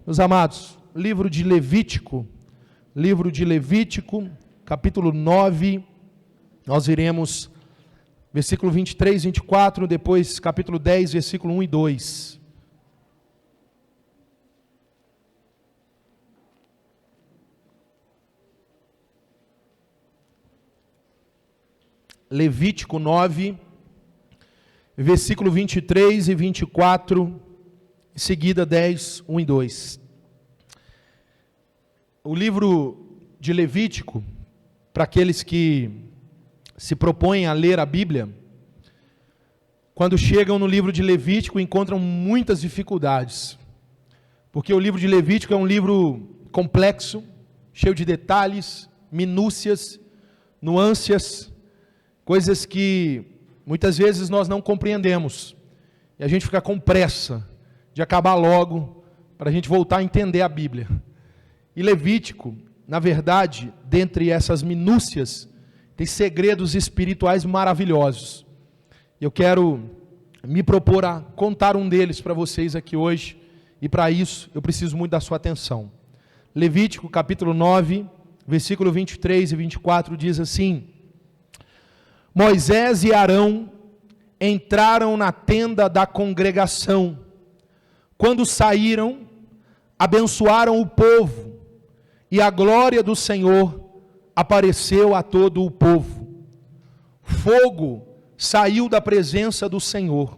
Meus amados, livro de Levítico, capítulo 9, nós iremos versículo 23, 24, depois capítulo 10, versículo 1 e 2. Levítico 9, versículo 23 e 24, em seguida 10, 1 e 2. O livro de Levítico, para aqueles que se propõem a ler a Bíblia, quando chegam no livro de Levítico, encontram muitas dificuldades, porque o livro de Levítico é um livro complexo, cheio de detalhes, minúcias, nuances, coisas que muitas vezes nós não compreendemos, e a gente fica com pressa de acabar logo, para a gente voltar a entender a Bíblia. E Levítico, na verdade, dentre essas minúcias, tem segredos espirituais maravilhosos. Eu quero me propor a contar um deles para vocês aqui hoje, e para isso eu preciso muito da sua atenção. Levítico capítulo 9, versículo 23 e 24 diz assim: Moisés e Arão entraram na tenda da congregação. Quando saíram, abençoaram o povo, e a glória do Senhor apareceu a todo o povo. Fogo saiu da presença do Senhor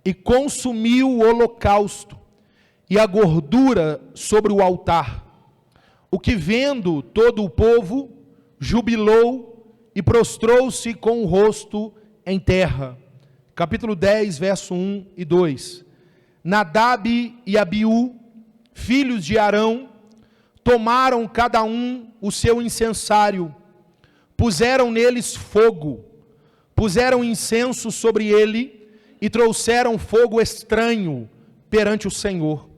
e consumiu o holocausto e a gordura sobre o altar. O que vendo todo o povo, jubilou e prostrou-se com o rosto em terra. Capítulo 10, verso 1 e 2. Nadab e Abiú, filhos de Arão, tomaram cada um o seu incensário, puseram neles fogo, puseram incenso sobre ele e trouxeram fogo estranho perante o Senhor,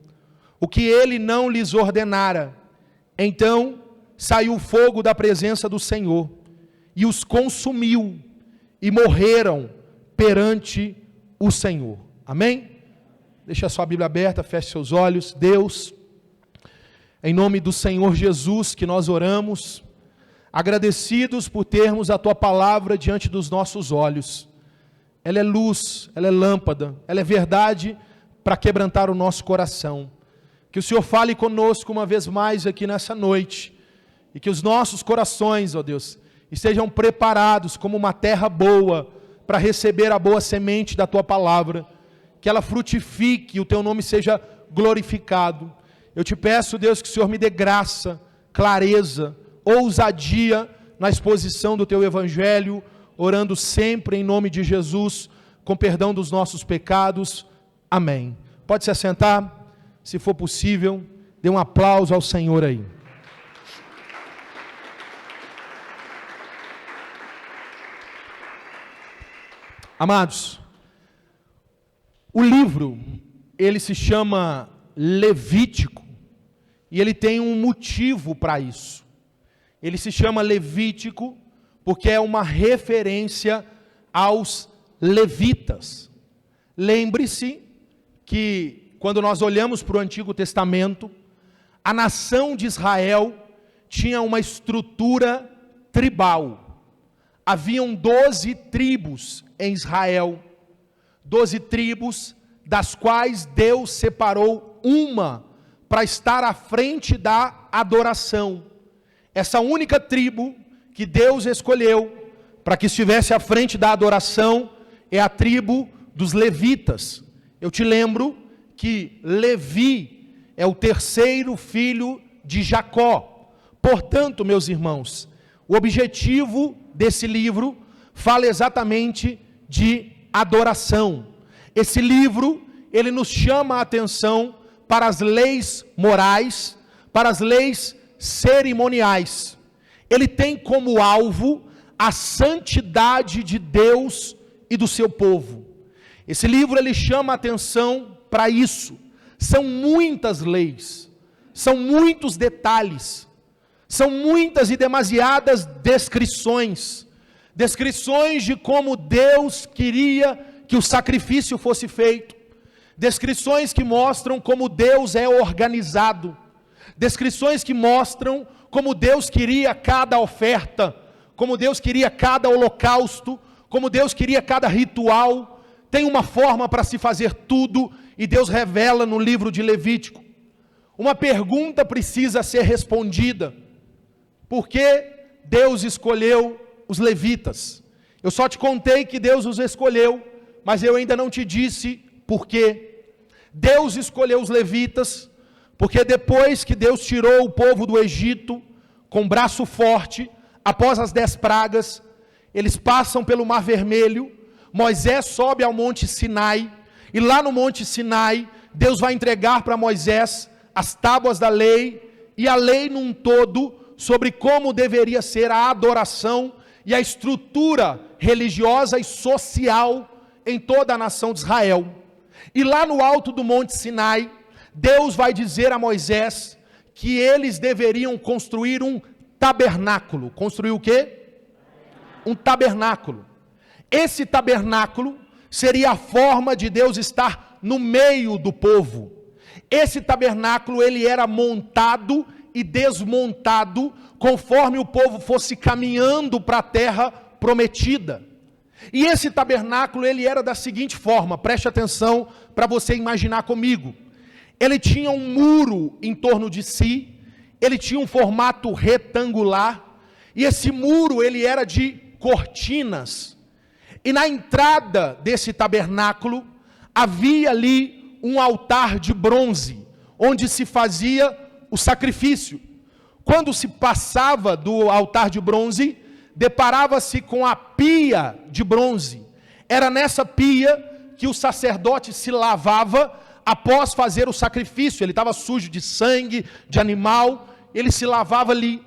o que ele não lhes ordenara. Então saiu fogo da presença do Senhor e os consumiu, e morreram perante o Senhor. Amém? Deixa a sua Bíblia aberta, feche seus olhos. Deus, em nome do Senhor Jesus que nós oramos, agradecidos por termos a Tua palavra diante dos nossos olhos. Ela é luz, ela é lâmpada, ela é verdade para quebrantar o nosso coração. Que o Senhor fale conosco uma vez mais aqui nessa noite, e que os nossos corações, ó Deus, estejam preparados como uma terra boa para receber a boa semente da Tua palavra, que ela frutifique e o Teu nome seja glorificado. Eu te peço, Deus, que o Senhor me dê graça, clareza, ousadia na exposição do Teu Evangelho, orando sempre em nome de Jesus, com perdão dos nossos pecados. Amém. Pode se assentar, se for possível, dê um aplauso ao Senhor aí. Amados, o livro, ele se chama Levítico, e ele tem um motivo para isso. Ele se chama Levítico porque é uma referência aos levitas. Lembre-se que quando nós olhamos para o Antigo Testamento, a nação de Israel tinha uma estrutura tribal. Haviam 12 tribos em Israel, 12 tribos, das quais Deus separou uma para estar à frente da adoração. Essa única tribo que Deus escolheu para que estivesse à frente da adoração é a tribo dos levitas. Eu te lembro que Levi é o terceiro filho de Jacó. Portanto, meus irmãos, o objetivo desse livro fala exatamente de adoração. Esse livro, ele nos chama a atenção para as leis morais, para as leis cerimoniais. Ele tem como alvo a santidade de Deus e do seu povo. Esse livro, ele chama a atenção para isso. São muitas leis, são muitos detalhes, são muitas e demasiadas descrições de como Deus queria que o sacrifício fosse feito, descrições que mostram como Deus é organizado, descrições que mostram como Deus queria cada oferta, como Deus queria cada holocausto, como Deus queria cada ritual. Tem uma forma para se fazer tudo, e Deus revela no livro de Levítico. Uma pergunta precisa ser respondida: por que Deus escolheu os levitas? Eu só te contei que Deus os escolheu, mas eu ainda não te disse por quê. Deus escolheu os levitas, porque depois que Deus tirou o povo do Egito, com braço forte, após as 10 pragas, eles passam pelo Mar Vermelho, Moisés sobe ao Monte Sinai, e lá no Monte Sinai, Deus vai entregar para Moisés as tábuas da lei, e a lei num todo, sobre como deveria ser a adoração e a estrutura religiosa e social em toda a nação de Israel. E lá no alto do Monte Sinai, Deus vai dizer a Moisés que eles deveriam construir um tabernáculo. Construir o quê? Um tabernáculo. Esse tabernáculo seria a forma de Deus estar no meio do povo. Esse tabernáculo, ele era montado e desmontado conforme o povo fosse caminhando para a terra prometida. E esse tabernáculo, ele era da seguinte forma, preste atenção para você imaginar comigo. Ele tinha um muro em torno de si, ele tinha um formato retangular, e esse muro, ele era de cortinas. E na entrada desse tabernáculo, havia ali um altar de bronze, onde se fazia o sacrifício. Quando se passava do altar de bronze, deparava-se com a pia de bronze. Era nessa pia que o sacerdote se lavava após fazer o sacrifício. Ele estava sujo de sangue, de animal, ele se lavava ali.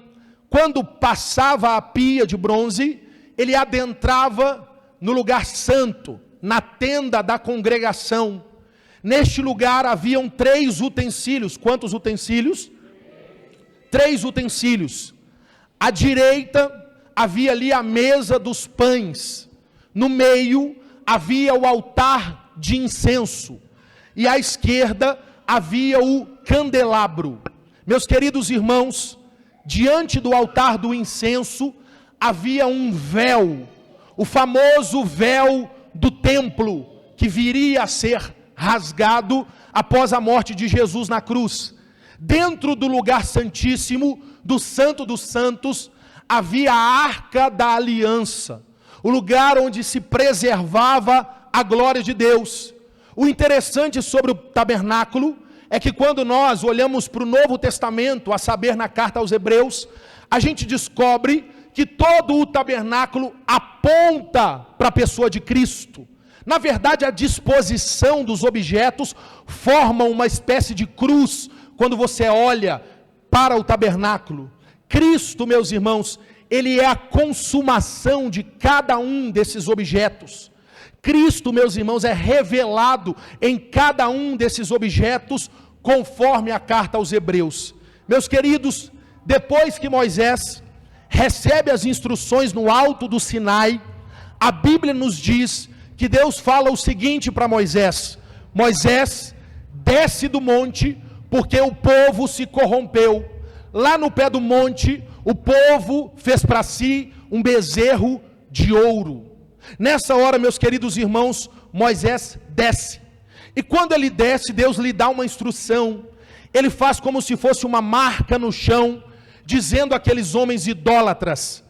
Quando passava a pia de bronze, ele adentrava no lugar santo, na tenda da congregação. Neste lugar haviam 3 utensílios. Quantos utensílios? 3 utensílios. À direita havia ali a mesa dos pães. No meio havia o altar de incenso. E à esquerda havia o candelabro. Meus queridos irmãos, diante do altar do incenso havia um véu, o famoso véu do templo, que viria a ser rasgado após a morte de Jesus na cruz. Dentro do lugar santíssimo, do Santo dos Santos, havia a Arca da Aliança, o lugar onde se preservava a glória de Deus. O interessante sobre o tabernáculo é que quando nós olhamos para o Novo Testamento, a saber, na carta aos Hebreus, a gente descobre que todo o tabernáculo aponta para a pessoa de Cristo. Na verdade, a disposição dos objetos forma uma espécie de cruz quando você olha para o tabernáculo. Cristo, meus irmãos, ele é a consumação de cada um desses objetos. Cristo, meus irmãos, é revelado em cada um desses objetos, conforme a carta aos Hebreus. Meus queridos, depois que Moisés recebe as instruções no alto do Sinai, a Bíblia nos diz que Deus fala o seguinte para Moisés: Moisés, desce do monte, porque o povo se corrompeu. Lá no pé do monte, o povo fez para si um bezerro de ouro. Nessa hora, meus queridos irmãos, Moisés desce. E quando ele desce, Deus lhe dá uma instrução. Ele faz como se fosse uma marca no chão, dizendo àqueles homens idólatras: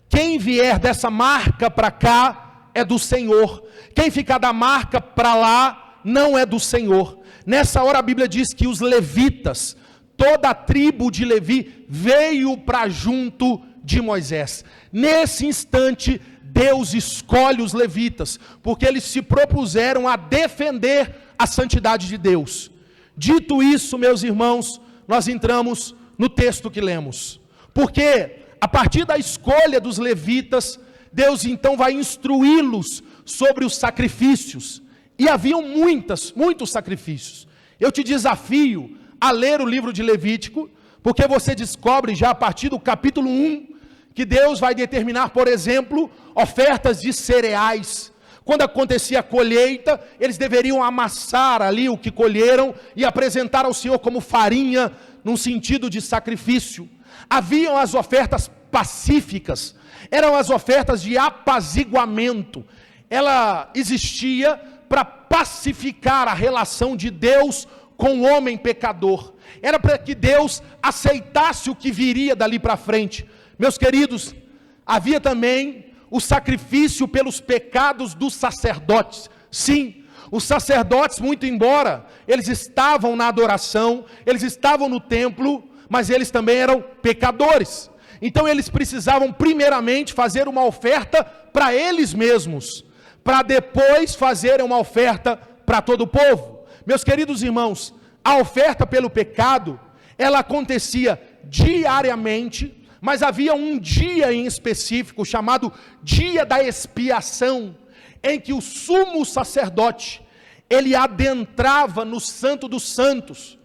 quem vier dessa marca para cá é do Senhor. Quem ficar da marca para lá não é do Senhor. Nessa hora a Bíblia diz que os levitas, toda a tribo de Levi, veio para junto de Moisés. Nesse instante, Deus escolhe os levitas, porque eles se propuseram a defender a santidade de Deus. Dito isso, meus irmãos, nós entramos no texto que lemos. Porque a partir da escolha dos levitas, Deus então vai instruí-los sobre os sacrifícios. E haviam muitos sacrifícios. Eu te desafio a ler o livro de Levítico, porque você descobre já a partir do capítulo 1, que Deus vai determinar, por exemplo, ofertas de cereais. Quando acontecia a colheita, eles deveriam amassar ali o que colheram e apresentar ao Senhor como farinha, num sentido de sacrifício. Haviam as ofertas pacíficas, eram as ofertas de apaziguamento. Ela existia para pacificar a relação de Deus com o homem pecador. Era para que Deus aceitasse o que viria dali para frente. Meus queridos, havia também o sacrifício pelos pecados dos sacerdotes. Sim, os sacerdotes, muito embora eles estavam na adoração, eles estavam no templo, mas eles também eram pecadores. Então eles precisavam primeiramente fazer uma oferta para eles mesmos, para depois fazerem uma oferta para todo o povo. Meus queridos irmãos, a oferta pelo pecado, ela acontecia diariamente, mas havia um dia em específico, chamado dia da expiação, em que o sumo sacerdote, ele adentrava no Santo dos Santos,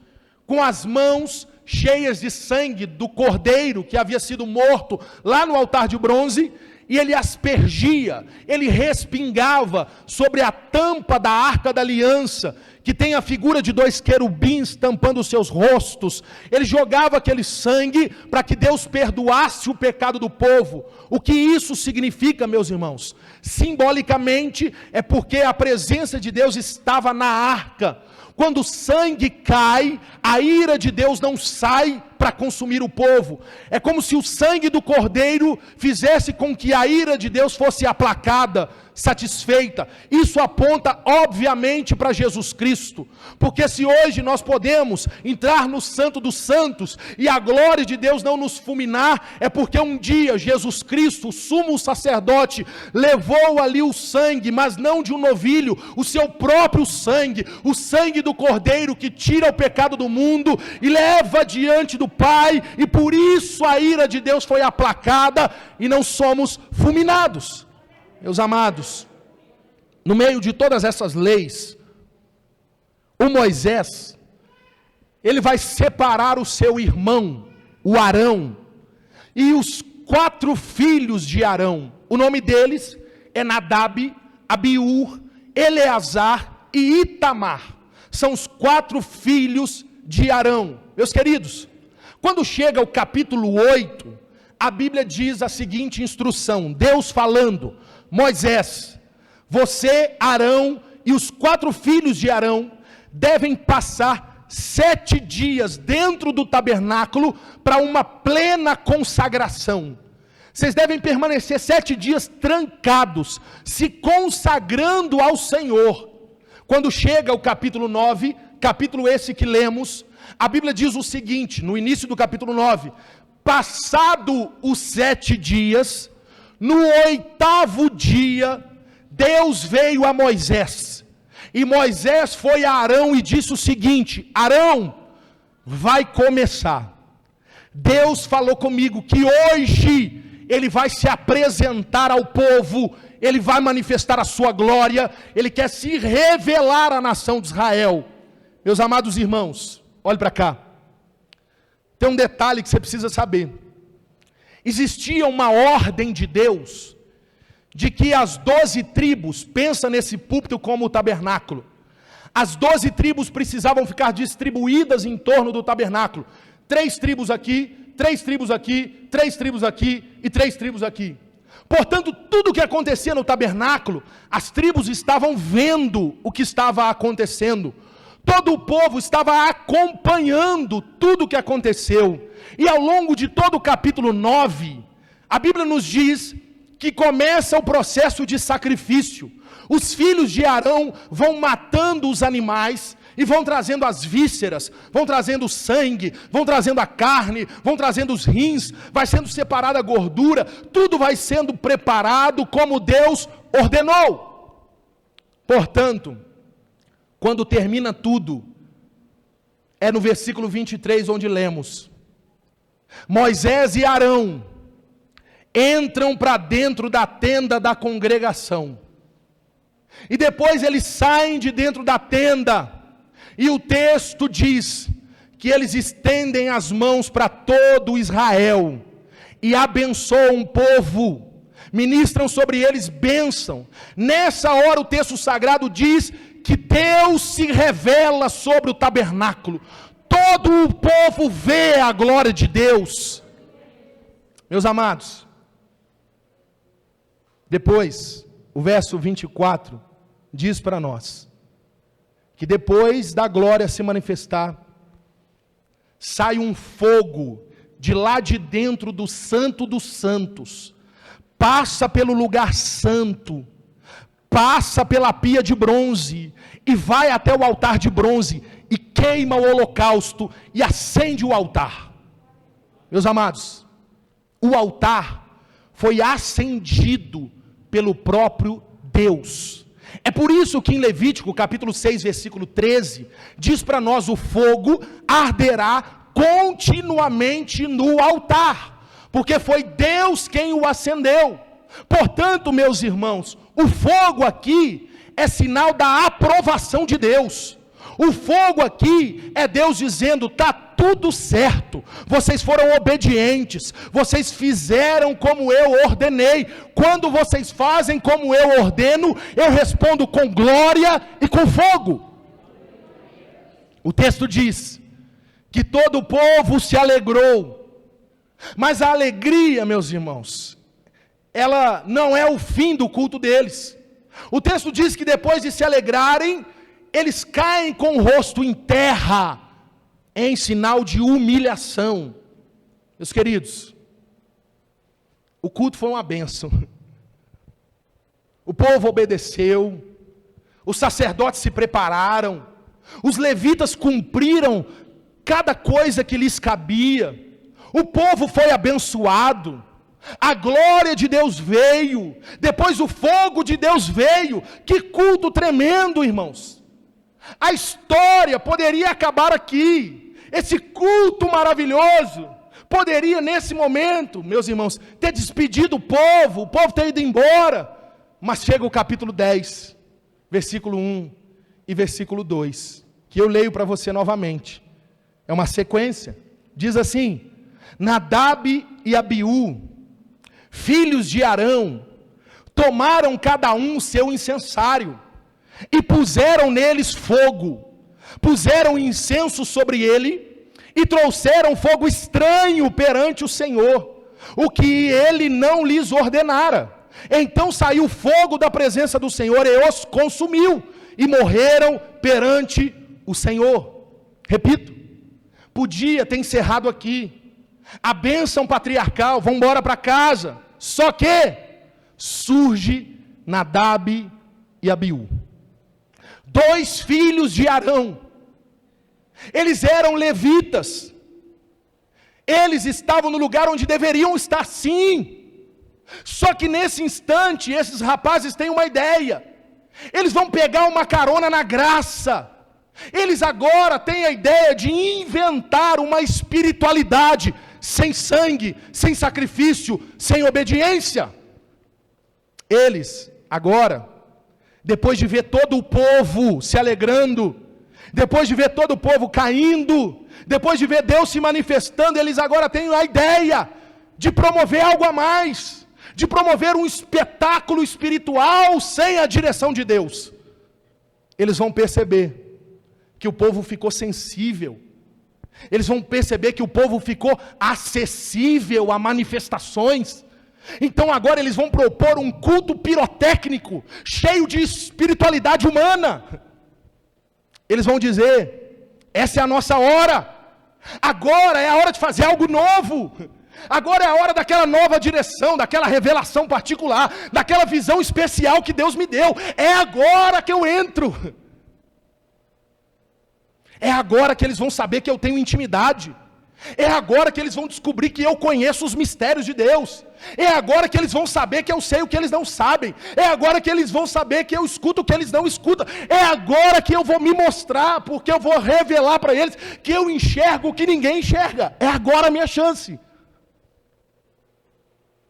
com as mãos cheias de sangue do cordeiro que havia sido morto lá no altar de bronze, e ele aspergia, ele respingava sobre a tampa da arca da aliança, que tem a figura de 2 querubins tampando os seus rostos. Ele jogava aquele sangue para que Deus perdoasse o pecado do povo. O que isso significa, meus irmãos? Simbolicamente, é porque a presença de Deus estava na arca. Quando o sangue cai, a ira de Deus não sai para consumir o povo. É como se o sangue do cordeiro fizesse com que a ira de Deus fosse aplacada, satisfeita. Isso aponta obviamente para Jesus Cristo, porque se hoje nós podemos entrar no Santo dos Santos e a glória de Deus não nos fulminar, é porque um dia Jesus Cristo, o sumo sacerdote, levou ali o sangue, mas não de um novilho, o seu próprio sangue, o sangue do cordeiro que tira o pecado do mundo e leva diante do Pai, e por isso a ira de Deus foi aplacada e não somos fulminados. Meus amados, no meio de todas essas leis, o Moisés, ele vai separar o seu irmão, o Arão, e os 4 filhos de Arão. O nome deles é Nadab, Abiú, Eleazar e Itamar. São os 4 filhos de Arão. Meus queridos, quando chega o capítulo 8, a Bíblia diz a seguinte instrução, Deus falando: Moisés, você, Arão e os 4 filhos de Arão devem passar 7 dias dentro do tabernáculo para uma plena consagração. Vocês devem permanecer 7 dias trancados, se consagrando ao Senhor. Quando chega o capítulo 9, capítulo esse que lemos, a Bíblia diz o seguinte, no início do capítulo 9, passado os 7 dias, no 8º dia, Deus veio a Moisés, e Moisés foi a Arão e disse o seguinte: Arão, vai começar. Deus falou comigo que hoje Ele vai se apresentar ao povo, Ele vai manifestar a sua glória, Ele quer se revelar à nação de Israel. Meus amados irmãos, olhe para cá, tem um detalhe que você precisa saber. Existia uma ordem de Deus, de que as 12 tribos, pensa nesse púlpito como o tabernáculo, as 12 tribos precisavam ficar distribuídas em torno do tabernáculo, 3 tribos aqui, 3 tribos aqui, 3 tribos aqui e 3 tribos aqui. Portanto, tudo o que acontecia no tabernáculo, as tribos estavam vendo o que estava acontecendo, todo o povo estava acompanhando tudo o que aconteceu, e ao longo de todo o capítulo 9, a Bíblia nos diz que começa o processo de sacrifício. Os filhos de Arão vão matando os animais, e vão trazendo as vísceras, vão trazendo o sangue, vão trazendo a carne, vão trazendo os rins, vai sendo separada a gordura, tudo vai sendo preparado como Deus ordenou. Portanto, quando termina tudo, é no versículo 23 onde lemos: Moisés e Arão entram para dentro da tenda da congregação, e depois eles saem de dentro da tenda, e o texto diz que eles estendem as mãos para todo Israel, e abençoam o povo. ministram sobre eles bênção. Nessa hora o texto sagrado diz que Deus se revela sobre o tabernáculo. Todo o povo vê a glória de Deus. Meus amados, depois, o verso 24 diz para nós, que depois da glória se manifestar, sai um fogo de lá de dentro do Santo dos Santos, passa pelo lugar santo, passa pela pia de bronze, e vai até o altar de bronze, e queima o holocausto, e acende o altar. Meus amados, o altar foi acendido pelo próprio Deus. É por isso que em Levítico capítulo 6, versículo 13, diz para nós: o fogo arderá continuamente no altar, porque foi Deus quem o acendeu. Portanto, meus irmãos, o fogo aqui é sinal da aprovação de Deus. O fogo aqui é Deus dizendo: está tudo certo, vocês foram obedientes, vocês fizeram como eu ordenei. Quando vocês fazem como eu ordeno, eu respondo com glória e com fogo. O texto diz que todo o povo se alegrou, mas a alegria, meus irmãos, ela não é o fim do culto deles. O texto diz que depois de se alegrarem, eles caem com o rosto em terra, em sinal de humilhação. Meus queridos, o culto foi uma bênção. O povo obedeceu, os sacerdotes se prepararam, os levitas cumpriram cada coisa que lhes cabia, o povo foi abençoado, a glória de Deus veio, depois o fogo de Deus veio. Que culto tremendo, irmãos! A história poderia acabar aqui. Esse culto maravilhoso poderia nesse momento, meus irmãos, ter despedido o povo ter ido embora. Mas chega o capítulo 10, versículo 1 e versículo 2, que eu leio para você novamente. É uma sequência. Diz assim: Nadab e Abiú, filhos de Arão, tomaram cada um seu incensário, e puseram neles fogo, puseram incenso sobre ele, e trouxeram fogo estranho perante o Senhor, o que ele não lhes ordenara. Então saiu fogo da presença do Senhor e os consumiu, e morreram perante o Senhor. Repito, podia ter encerrado aqui, a bênção patriarcal, vão embora para casa. Só que surge Nadab e Abiú, 2 filhos de Arão. Eles eram levitas, eles estavam no lugar onde deveriam estar, sim. Só que nesse instante, esses rapazes têm uma ideia. Eles vão pegar uma carona na graça. Eles agora têm a ideia de inventar uma espiritualidade sem sangue, sem sacrifício, sem obediência. Eles agora, depois de ver todo o povo se alegrando, depois de ver todo o povo caindo, depois de ver Deus se manifestando, eles agora têm a ideia de promover algo a mais, de promover um espetáculo espiritual sem a direção de Deus. Eles vão perceber que o povo ficou sensível, eles vão perceber que o povo ficou acessível a manifestações. Então agora eles vão propor um culto pirotécnico, cheio de espiritualidade humana. Eles vão dizer: essa é a nossa hora, agora é a hora de fazer algo novo, agora é a hora daquela nova direção, daquela revelação particular, daquela visão especial que Deus me deu. É agora que eu entro, é agora que eles vão saber que eu tenho intimidade, é agora que eles vão descobrir que eu conheço os mistérios de Deus, é agora que eles vão saber que eu sei o que eles não sabem, é agora que eles vão saber que eu escuto o que eles não escutam, é agora que eu vou me mostrar, porque eu vou revelar para eles que eu enxergo o que ninguém enxerga. É agora a minha chance,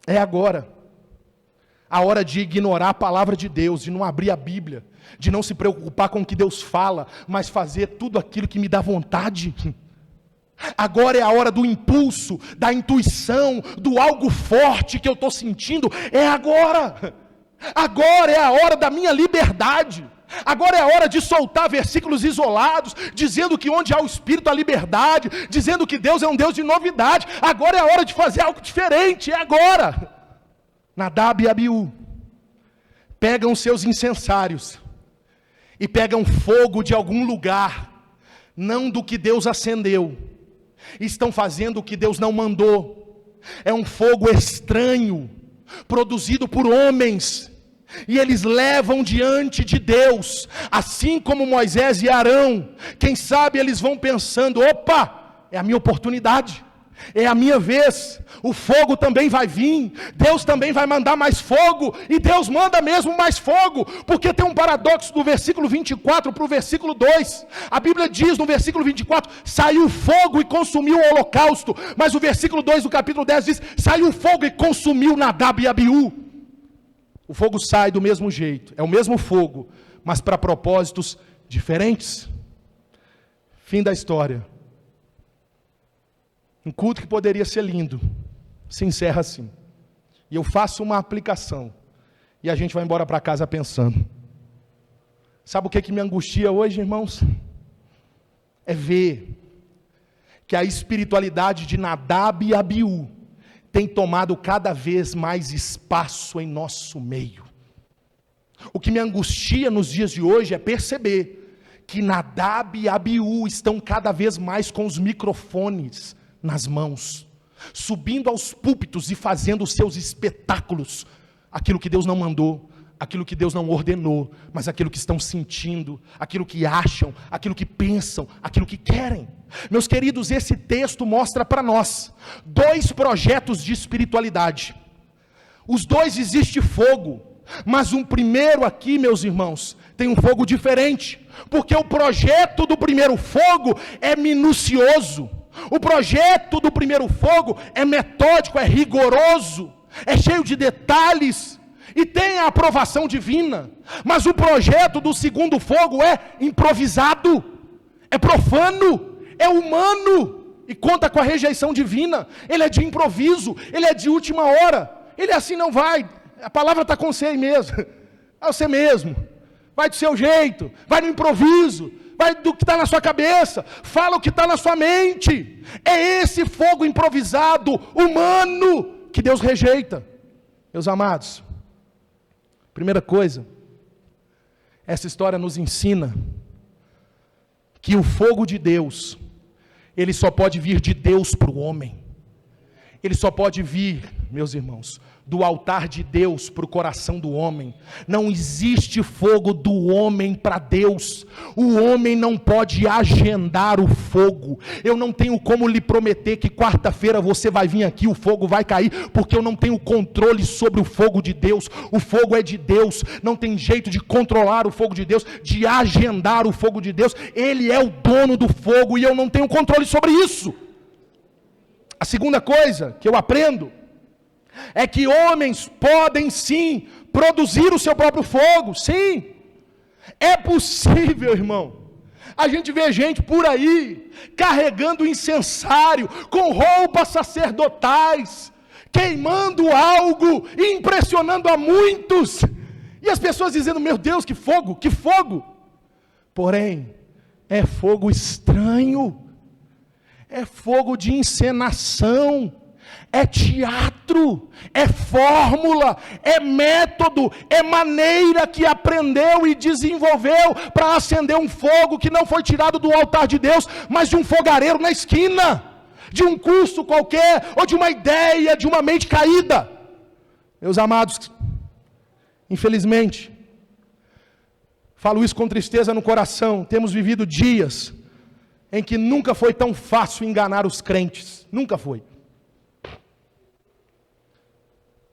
é agora a hora de ignorar a palavra de Deus, de não abrir a Bíblia, de não se preocupar com o que Deus fala, mas fazer tudo aquilo que me dá vontade. Agora é a hora do impulso, da intuição, do algo forte que eu estou sentindo. É agora. Agora é a hora da minha liberdade. Agora é a hora de soltar versículos isolados, dizendo que onde há o Espírito há liberdade, dizendo que Deus é um Deus de novidade. Agora é a hora de fazer algo diferente, é agora. Nadab e Abiú pegam seus incensários e pegam fogo de algum lugar, não do que Deus acendeu. Estão fazendo o que Deus não mandou. É um fogo estranho, produzido por homens, e eles levam diante de Deus, assim como Moisés e Arão. Quem sabe eles vão pensando: opa, é a minha oportunidade, é a minha vez, o fogo também vai vir, Deus também vai mandar mais fogo, e Deus manda mesmo mais fogo, porque tem um paradoxo do versículo 24 para o versículo 2, a Bíblia diz no versículo 24, saiu fogo e consumiu o holocausto, mas o versículo 2 do capítulo 10 diz, saiu fogo e consumiu Nadab e Abiú. O fogo sai do mesmo jeito, é o mesmo fogo, mas para propósitos diferentes. Fim da história. Um culto que poderia ser lindo, se encerra assim. E eu faço uma aplicação, e a gente vai embora para casa pensando. Sabe o que me angustia hoje, irmãos? É ver que a espiritualidade de Nadab e Abiú tem tomado cada vez mais espaço em nosso meio. O que me angustia nos dias de hoje é perceber que Nadab e Abiú estão cada vez mais com os microfones nas mãos, subindo aos púlpitos e fazendo os seus espetáculos, aquilo que Deus não mandou, aquilo que Deus não ordenou, mas aquilo que estão sentindo, aquilo que acham, aquilo que pensam, aquilo que querem. Meus queridos, esse texto mostra para nós dois projetos de espiritualidade. Os dois existe fogo, mas um primeiro aqui, meus irmãos, tem um fogo diferente, porque o projeto do primeiro fogo é minucioso. O projeto do primeiro fogo é metódico, é rigoroso, é cheio de detalhes e tem a aprovação divina. Mas o projeto do segundo fogo é improvisado, é profano, é humano e conta com a rejeição divina. Ele é de improviso, ele é de última hora, ele assim não vai. A palavra está com você aí mesmo, é você mesmo, vai do seu jeito, vai no improviso, vai do que está na sua cabeça, fala o que está na sua mente. É esse fogo improvisado, humano, que Deus rejeita. Meus amados, primeira coisa, essa história nos ensina que o fogo de Deus, ele só pode vir de Deus para o homem. Ele só pode vir, meus irmãos, do altar de Deus para o coração do homem. Não existe fogo do homem para Deus. O homem não pode agendar o fogo. Eu não tenho como lhe prometer que quarta-feira você vai vir aqui, o fogo vai cair, porque eu não tenho controle sobre o fogo de Deus. O fogo é de Deus, não tem jeito de controlar o fogo de Deus, de agendar o fogo de Deus. Ele é o dono do fogo e eu não tenho controle sobre isso. A segunda coisa que eu aprendo é que homens podem sim produzir o seu próprio fogo. Sim, é possível, irmão. A gente vê gente por aí carregando incensário, com roupas sacerdotais, queimando algo e impressionando a muitos, e as pessoas dizendo, meu Deus, que fogo, que fogo. Porém, é fogo estranho, é fogo de encenação, é teatro, é fórmula, é método, é maneira que aprendeu e desenvolveu para acender um fogo que não foi tirado do altar de Deus, mas de um fogareiro na esquina, de um curso qualquer, ou de uma ideia, de uma mente caída. Meus amados, infelizmente, falo isso com tristeza no coração, temos vivido dias em que nunca foi tão fácil enganar os crentes, nunca foi.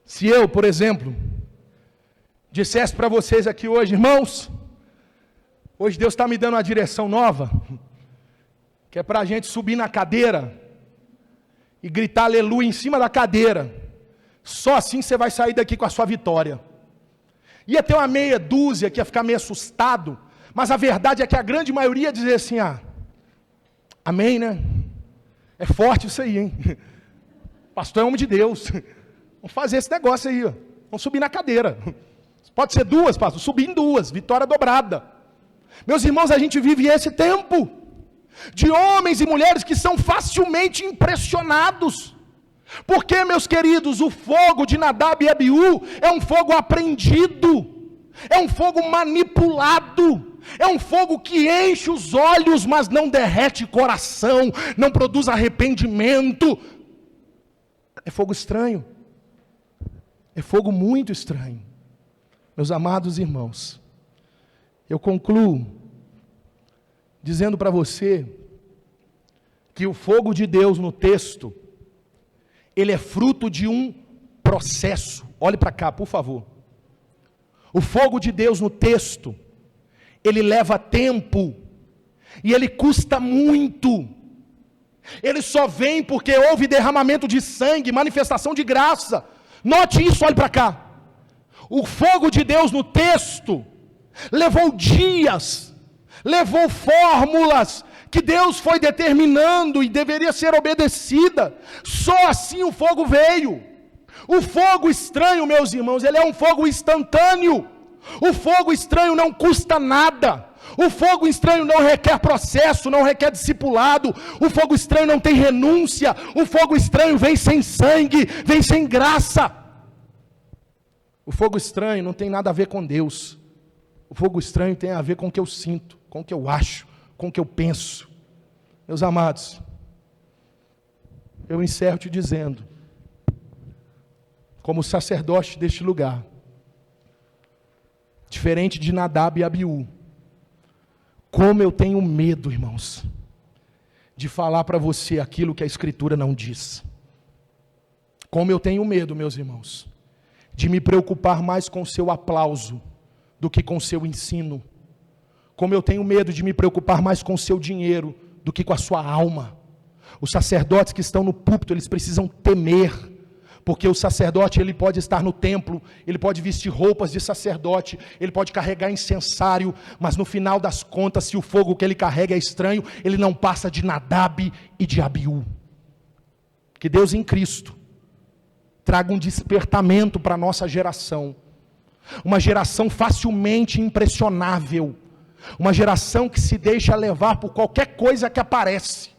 Se eu, por exemplo, dissesse para vocês aqui hoje, irmãos, hoje Deus está me dando uma direção nova, que é para a gente subir na cadeira e gritar aleluia em cima da cadeira, só assim você vai sair daqui com a sua vitória. Ia ter uma meia dúzia que ia ficar meio assustado, mas a verdade é que a grande maioria ia dizer assim, amém, né? É forte isso aí, hein? Pastor é homem de Deus. Vamos fazer esse negócio aí, ó. Vamos subir na cadeira. Pode ser duas, pastor, subir em duas, vitória dobrada. Meus irmãos, a gente vive esse tempo de homens e mulheres que são facilmente impressionados. Porque, meus queridos, o fogo de Nadab e Abiú é um fogo aprendido, é um fogo manipulado, é um fogo que enche os olhos, mas não derrete coração, não produz arrependimento. É fogo estranho, é fogo muito estranho. Meus amados irmãos, eu concluo dizendo para você que o fogo de Deus no texto, ele é fruto de um processo. Olhe para cá, por favor. O fogo de Deus no texto, ele leva tempo, e ele custa muito. Ele só vem porque houve derramamento de sangue, manifestação de graça. Note isso, olhe para cá. O fogo de Deus no texto levou dias, levou fórmulas que Deus foi determinando e deveria ser obedecida. Só assim o fogo veio. O fogo estranho, meus irmãos, ele é um fogo instantâneo. O fogo estranho não custa nada. O fogo estranho não requer processo, não requer discipulado. O fogo estranho não tem renúncia. O fogo estranho vem sem sangue, vem sem graça. O fogo estranho não tem nada a ver com Deus. O fogo estranho tem a ver com o que eu sinto, com o que eu acho, com o que eu penso. Meus amados, eu encerro te dizendo, como sacerdote deste lugar, diferente de Nadab e Abiú, como eu tenho medo, irmãos, de falar para você aquilo que a Escritura não diz. Como eu tenho medo, meus irmãos, de me preocupar mais com o seu aplauso do que com o seu ensino. Como eu tenho medo de me preocupar mais com o seu dinheiro do que com a sua alma. Os sacerdotes que estão no púlpito, eles precisam temer, porque o sacerdote, ele pode estar no templo, ele pode vestir roupas de sacerdote, ele pode carregar incensário, mas no final das contas, se o fogo que ele carrega é estranho, ele não passa de Nadab e de Abiú. Que Deus em Cristo traga um despertamento para a nossa geração, uma geração facilmente impressionável, uma geração que se deixa levar por qualquer coisa que aparece.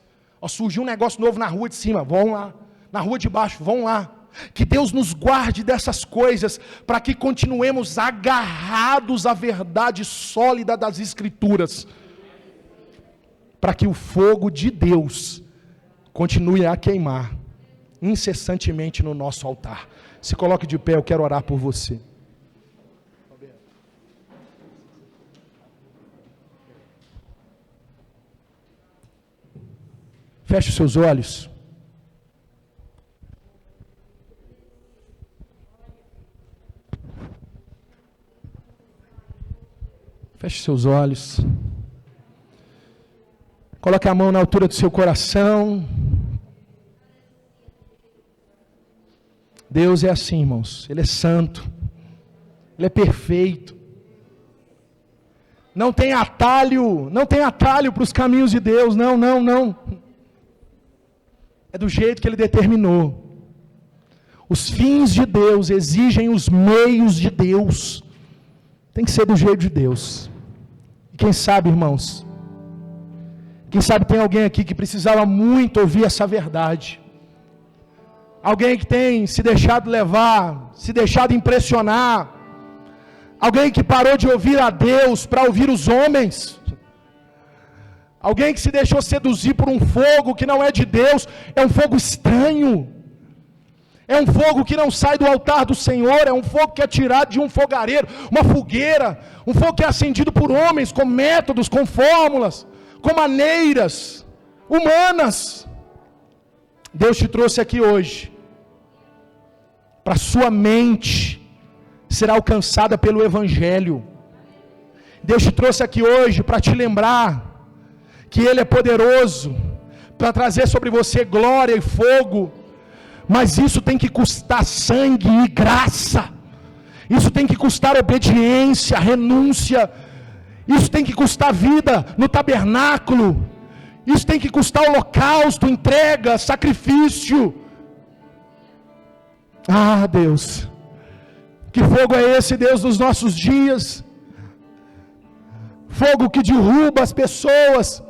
Surgiu um negócio novo na rua de cima, vão lá, na rua de baixo, vão lá. Que Deus nos guarde dessas coisas, para que continuemos agarrados à verdade sólida das Escrituras, para que o fogo de Deus continue a queimar incessantemente no nosso altar. Se coloque de pé, eu quero orar por você. Feche os seus olhos. Feche seus olhos. Coloque a mão na altura do seu coração. Deus é assim, irmãos. Ele é santo. Ele é perfeito. Não tem atalho para os caminhos de Deus. Não. É do jeito que Ele determinou. Os fins de Deus exigem os meios de Deus. Tem que ser do jeito de Deus. E quem sabe, irmãos, quem sabe tem alguém aqui que precisava muito ouvir essa verdade. Alguém que tem se deixado levar, se deixado impressionar. Alguém que parou de ouvir a Deus para ouvir os homens. Alguém que se deixou seduzir por um fogo que não é de Deus. É um fogo estranho. É um fogo que não sai do altar do Senhor. É um fogo que é tirado de um fogareiro, uma fogueira. Um fogo que é acendido por homens, com métodos, com fórmulas, com maneiras humanas. Deus te trouxe aqui hoje, para sua mente ser alcançada pelo Evangelho. Deus te trouxe aqui hoje para te lembrar que Ele é poderoso para trazer sobre você glória e fogo, mas isso tem que custar sangue e graça, isso tem que custar obediência, renúncia, isso tem que custar vida no tabernáculo, Isso tem que custar holocausto, entrega, sacrifício. Ah, Deus, que fogo é esse, Deus, dos nossos dias? Fogo que derruba as pessoas,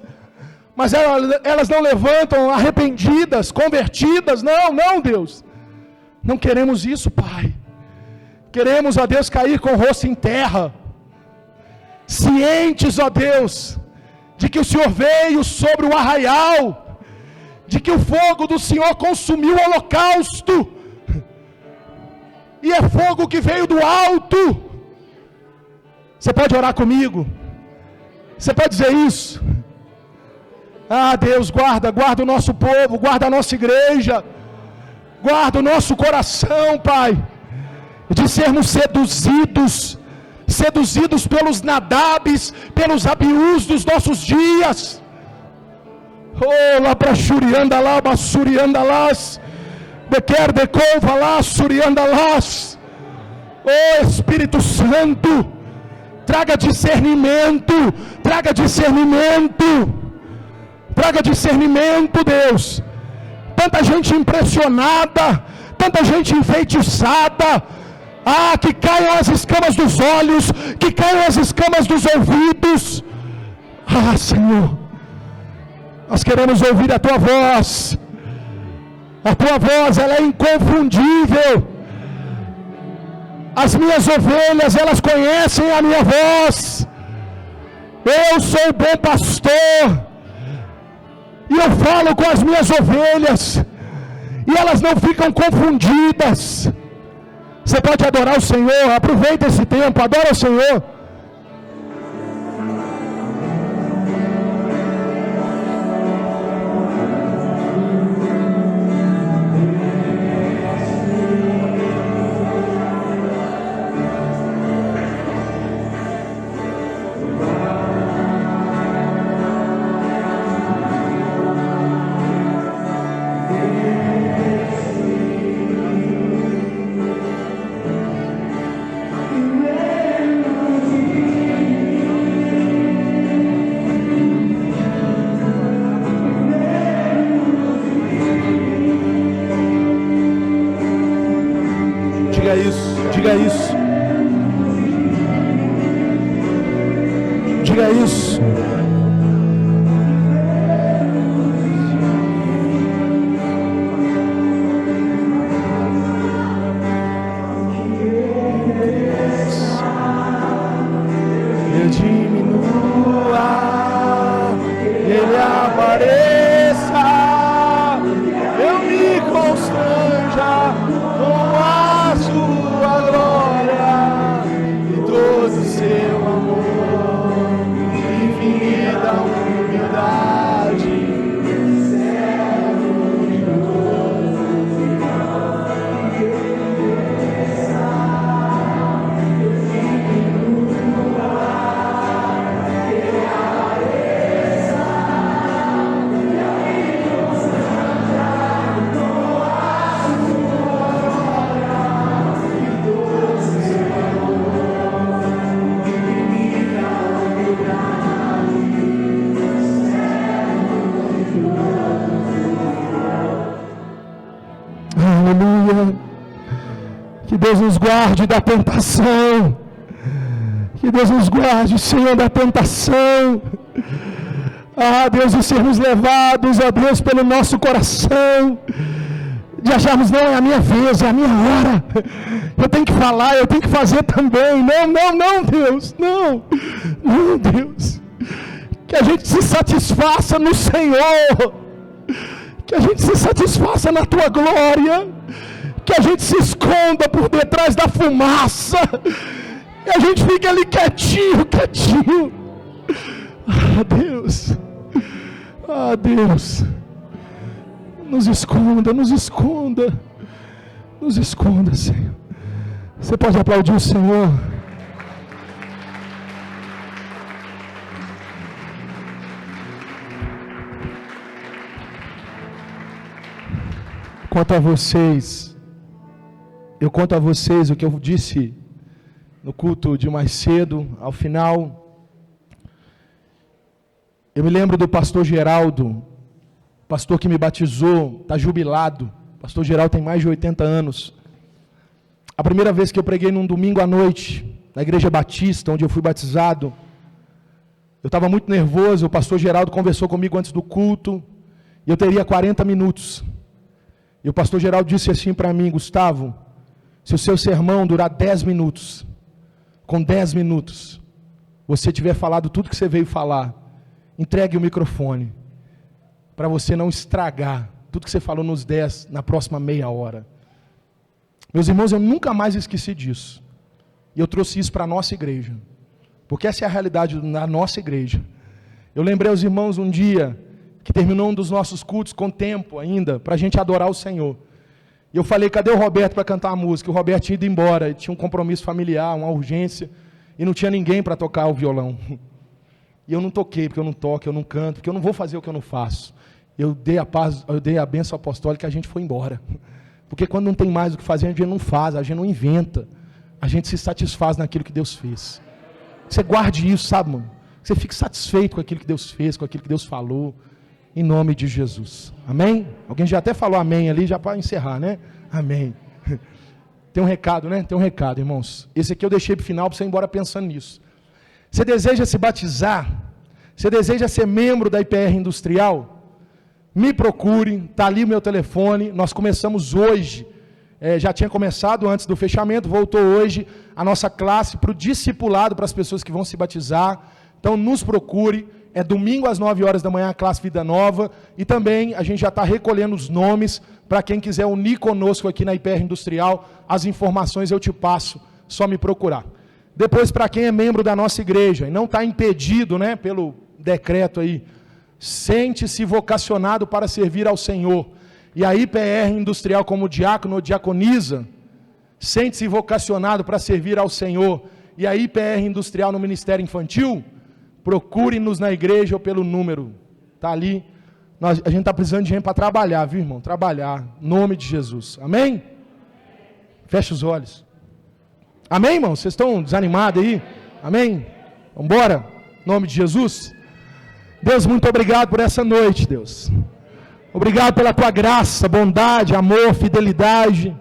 mas elas não levantam arrependidas, convertidas. Não, Deus, não queremos isso, Pai. Queremos, ó Deus, cair com o rosto em terra, cientes, ó Deus, de que o Senhor veio sobre o arraial, de que o fogo do Senhor consumiu o holocausto, e é fogo que veio do alto. Você pode orar comigo? Você pode dizer isso? Ah, Deus, guarda o nosso povo, guarda a nossa igreja, guarda o nosso coração, Pai, de sermos seduzidos pelos Nadabes, pelos Abiús dos nossos dias. Oh, lá para Shuriandalá, Suriandalás, Bequer de Convalá, Suriandalás. Oh, Espírito Santo, traga discernimento, Deus. Tanta gente impressionada, tanta gente enfeitiçada. Ah, que caiam as escamas dos olhos, que caiam as escamas dos ouvidos. Ah, Senhor, nós queremos ouvir a Tua voz. A Tua voz, ela é inconfundível. As minhas ovelhas, elas conhecem a minha voz. Eu sou o bom pastor, e eu falo com as minhas ovelhas, e elas não ficam confundidas. Você pode adorar o Senhor, aproveita esse tempo, adora o Senhor. Diga isso. Eu diminua, Ele apareça, eu me constranja com a sua glória e todo o seu amor, infinita humildade. Aleluia. Que Deus nos guarde da tentação. Que Deus nos guarde, Senhor, da tentação. Ah, Deus, de sermos levados, ó Deus, pelo nosso coração, de acharmos, não, é a minha vez, é a minha hora, eu tenho que falar, eu tenho que fazer também. Não, Deus, não, Deus, que a gente se satisfaça no Senhor, que a gente se satisfaça na Tua glória, que a gente se esconda por detrás da fumaça, que a gente fique ali quietinho. Ah, Deus, nos esconda, Senhor. Você pode aplaudir o Senhor? Eu conto a vocês o que eu disse no culto de mais cedo, ao final. Eu me lembro do pastor Geraldo, pastor que me batizou, está jubilado. O pastor Geraldo tem mais de 80 anos. A primeira vez que eu preguei num domingo à noite, na igreja batista, onde eu fui batizado, eu estava muito nervoso. O pastor Geraldo conversou comigo antes do culto, e eu teria 40 minutos. E o pastor Geraldo disse assim para mim: Gustavo, se o seu sermão durar 10 minutos, com 10 minutos, você tiver falado tudo que você veio falar, entregue o microfone, para você não estragar tudo que você falou nos 10, na próxima meia hora. Meus irmãos, eu nunca mais esqueci disso. E eu trouxe isso para a nossa igreja, porque essa é a realidade da nossa igreja. Eu lembrei aos irmãos um dia, que terminou um dos nossos cultos com tempo ainda, para a gente adorar o Senhor. E eu falei: cadê o Roberto para cantar a música? O Roberto tinha ido embora, ele tinha um compromisso familiar, uma urgência, e não tinha ninguém para tocar o violão. E eu não toquei, porque eu não toco, eu não canto, porque eu não vou fazer o que eu não faço. Eu dei a bênção apostólica e a gente foi embora. Porque quando não tem mais o que fazer, a gente não faz, a gente não inventa. A gente se satisfaz naquilo que Deus fez. Você guarde isso, sabe, mano? Você fique satisfeito com aquilo que Deus fez, com aquilo que Deus falou. Em nome de Jesus. Amém? Alguém já até falou amém ali, já para encerrar, né? Amém. Tem um recado, né? Tem um recado, irmãos. Esse aqui eu deixei para o final, para você ir embora pensando nisso. Você deseja se batizar? Você deseja ser membro da IPR Industrial? Me procure, está ali o meu telefone. Nós começamos hoje, já tinha começado antes do fechamento, voltou hoje a nossa classe para o discipulado, para as pessoas que vão se batizar. Então nos procure, é domingo às 9 horas da manhã a classe Vida Nova, e também a gente já está recolhendo os nomes, para quem quiser unir conosco aqui na IPR Industrial, as informações eu te passo, só me procurar. Depois, para quem é membro da nossa igreja, e não está impedido, né, pelo decreto aí, sente-se vocacionado para servir ao Senhor, e a IPR Industrial como diácono ou diaconisa, sente-se vocacionado para servir ao Senhor, e a IPR Industrial no Ministério Infantil, procure-nos na igreja ou pelo número, está ali, a gente está precisando de gente para trabalhar, viu, irmão? Trabalhar, em nome de Jesus, amém? Feche os olhos. Amém, irmão? Vocês estão desanimados aí? Amém? Vamos embora? Em nome de Jesus. Deus, muito obrigado por essa noite, Deus. Obrigado pela tua graça, bondade, amor, fidelidade.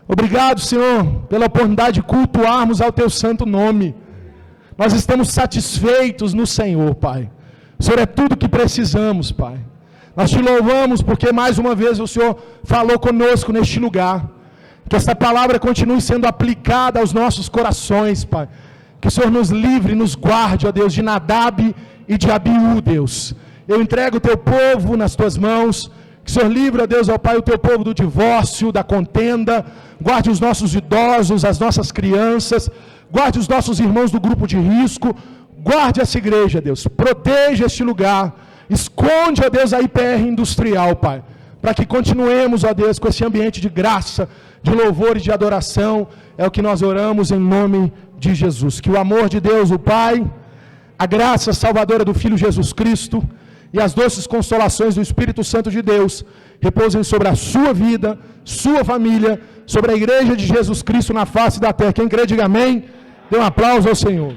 Obrigado, Senhor, pela oportunidade de cultuarmos ao teu santo nome. Nós estamos satisfeitos no Senhor, Pai. O Senhor é tudo que precisamos, Pai. Nós te louvamos porque mais uma vez o Senhor falou conosco neste lugar. Que essa palavra continue sendo aplicada aos nossos corações, Pai. Que o Senhor nos livre, nos guarde, ó Deus, de Nadab e de Abiú, Deus. Eu entrego o teu povo nas tuas mãos. Que o Senhor livre, ó Deus, ó Pai, o teu povo do divórcio, da contenda. Guarde os nossos idosos, as nossas crianças. Guarde os nossos irmãos do grupo de risco. Guarde essa igreja, Deus. Proteja este lugar. Esconde, ó Deus, a IPR Industrial, Pai. Para que continuemos, ó Deus, com esse ambiente de graça, de louvor e de adoração. É o que nós oramos em nome de Jesus. Que o amor de Deus, o Pai, a graça salvadora do Filho Jesus Cristo e as doces consolações do Espírito Santo de Deus repousem sobre a sua vida, sua família, sobre a igreja de Jesus Cristo na face da terra. Quem crê, diga amém. Dê um aplauso ao Senhor.